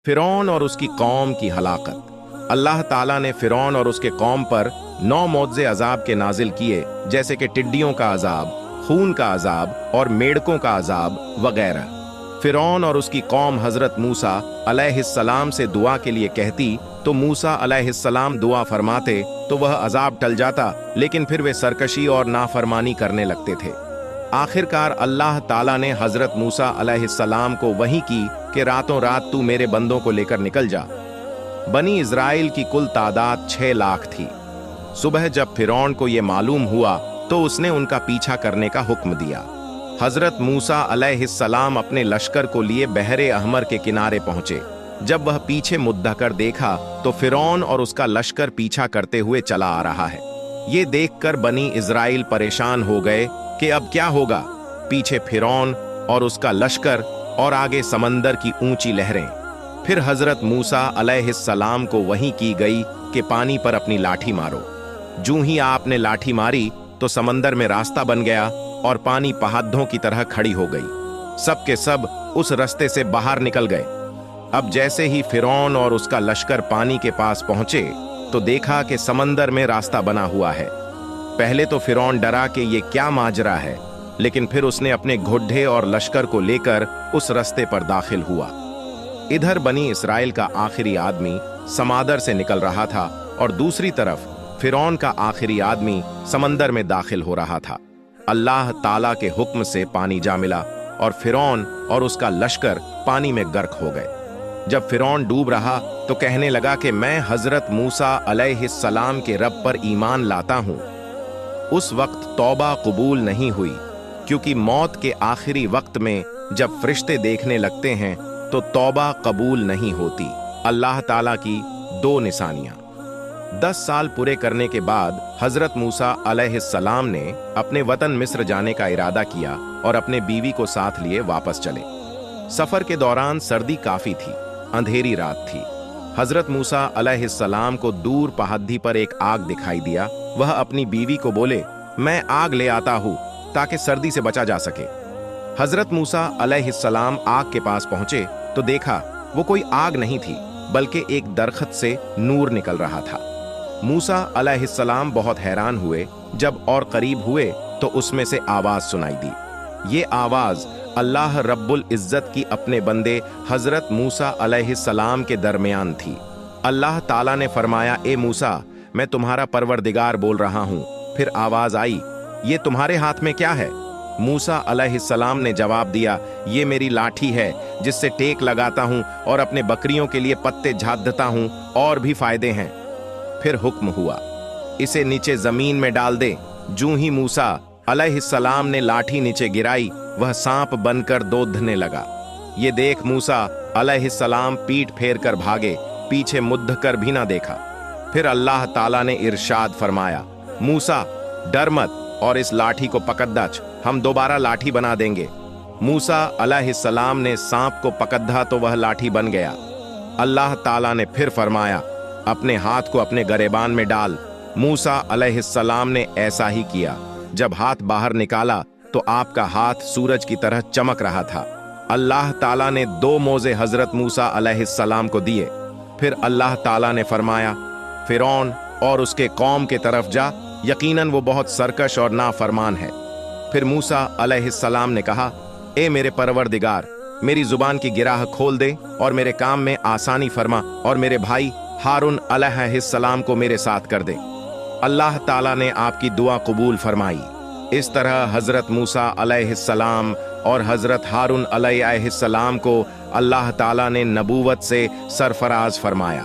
फिरौन और उसकी कौम की हलाकत। अल्लाह ताला ने फिरौन और उसके कौम पर 9 मौज़े अजाब के नाजिल किए, जैसे कि टिड्डियों का अजाब, खून का अजाब और मेढकों का अजाब वगैरह। फिरौन और उसकी कौम हजरत मूसा अलैहिस्सलाम से दुआ के लिए कहती तो मूसा अलैहिस्सलाम दुआ फरमाते तो वह अजाब टल जाता, लेकिन फिर वे सरकशी और नाफरमानी करने लगते थे। आखिरकार अल्लाह ताला ने हजरत मूसा अलैहिस्सलाम को वही की कि रातों रात तू मेरे बंदों को लेकर निकल जा। बनी इज़राइल की कुल तादाद 6 लाख थी। सुबह जब फिरौन को यह मालूम हुआ तो उसने उनका पीछा करने का हुक्म दिया। हजरत मूसा अलैहिस्सलाम अपने लश्कर को लिए बहरे अहमर के किनारे पहुंचे। जब वह पीछे मुद्दा कर देखा तो फिरौन और उसका लश्कर पीछा करते हुए चला आ रहा है। ये देखकर बनी इज़राइल परेशान हो गए कि अब क्या होगा। पीछे फिरौन और उसका लश्कर और आगे समंदर की ऊंची लहरें। फिर हजरत मूसा अलैहिस्सलाम को वही की गई कि पानी पर अपनी लाठी मारो। जूं ही आपने लाठी मारी तो समंदर में रास्ता बन गया और पानी पहाड़ों की तरह खड़ी हो गई। सब के सब उस रास्ते से बाहर निकल गए। अब जैसे ही फिरौन और उसका लश्कर पानी के पास पहुंचे तो देखा कि समंदर में रास्ता बना हुआ है। पहले तो फिरौन डरा कि ये क्या माजरा है, लेकिन फिर उसने अपने घोड़े और लश्कर को लेकर उस रास्ते पर दाखिल हुआ। इधर बनी इस्राएल का आखिरी आदमी समंदर से निकल रहा था और दूसरी तरफ फिरौन का आखिरी आदमी समंदर में दाखिल हो रहा था। अल्लाह ताला के हुक्म से पानी जा मिला और फिरौन और उसका लश्कर पानी में गर्क हो गए। जब फिरौन डूब रहा तो कहने लगा कि मैं हजरत मूसा अलैहिस्सलाम के रब पर ईमान लाता हूं। उस वक्त तौबा कबूल नहीं हुई, क्योंकि मौत के आखिरी वक्त में जब फरिश्ते देखने लगते हैं तो तौबा कबूल नहीं होती। अल्लाह ताला की 2 निशानियां। 10 साल पूरे करने के बाद हजरत मूसा अलैहिस्सलाम ने अपने वतन मिस्र जाने का इरादा किया और अपने बीवी को साथ लिए वापस चले। सफर के दौरान सर्दी काफी थी, अंधेरी रात थी। हजरत मूसा अलैहिस्सलाम को दूर पहाड़ी पर एक आग दिखाई दिया। वह अपनी बीवी को बोले, मैं आग ले आता हूं ताकि सर्दी से बचा जा सके। हजरत मूसा अलैहिस्सलाम आग के पास पहुंचे तो देखा वो कोई आग नहीं थी, बल्कि एक दरख्त से नूर निकल रहा था। मूसा अलैहिस्सलाम बहुत हैरान हुए। जब और करीब हुए तो उसमें से आवाज सुनाई दी। ये आवाज अल्लाह रब्बुल इज्जत की अपने बंदे हजरत मूसा अलैहिस्सलाम के दरमियान थी। अल्लाह ताला ने फरमाया, ए मूसा, मैं तुम्हारा परवरदिगार बोल रहा हूँ। फिर आवाज आई, ये तुम्हारे हाथ में क्या है? मूसा अलैहिस्सलाम ने जवाब दिया, ये मेरी लाठी है जिससे टेक लगाता हूँ और अपने बकरियों के लिए पत्ते झाड़ता हूँ, और भी फायदे हैं। फिर हुक्म हुआ, इसे नीचे जमीन में डाल दे। जूं ही मूसा अलैहिस्सलाम ने लाठी नीचे गिराई, वह सांप बनकर दौड़ने लगा। ये देख मूसा अलैहिस्सलाम पीठ फेर कर भागे, पीछे मुद्द कर भी ना देखा। फिर अल्लाह ताला ने इरशाद फरमाया, मूसा डर मत और इस लाठी को पकड़, हम दोबारा लाठी बना देंगे। मूसा अलैहिस्सलाम ने सांप को पकड़ा तो वह लाठी बन गया। अल्लाह ताला ने फिर फरमाया, अपने हाथ को अपने गरेबान में डाल। मूसा अलैहिस्सलाम ने ऐसा ही किया। जब हाथ बाहर निकाला तो आपका हाथ सूरज की तरह चमक रहा था। अल्लाह ताला ने 2 मोज़े हजरत मूसा अलैहिस्सलाम को दिए। फिर अल्लाह ताला ने फरमाया, फिरौन और उसके कौम के तरफ जा, यकीनन वो बहुत सरकश और नाफरमान है। फिर मूसा अलैहिस्सलाम ने कहा, ए मेरे परवरदिगार, मेरी जुबान की गिराह खोल दे और मेरे काम में आसानी फरमा और मेरे भाई हारून अलैहिस्सलाम को मेरे साथ कर दे। अल्लाह ताला ने आपकी दुआ कबूल फरमाई। इस तरह हजरत मूसा अलैहिस्सलाम और हजरत हारून अलैहिस्सलाम को अल्लाह ताला ने नबूवत से सरफराज फरमाया।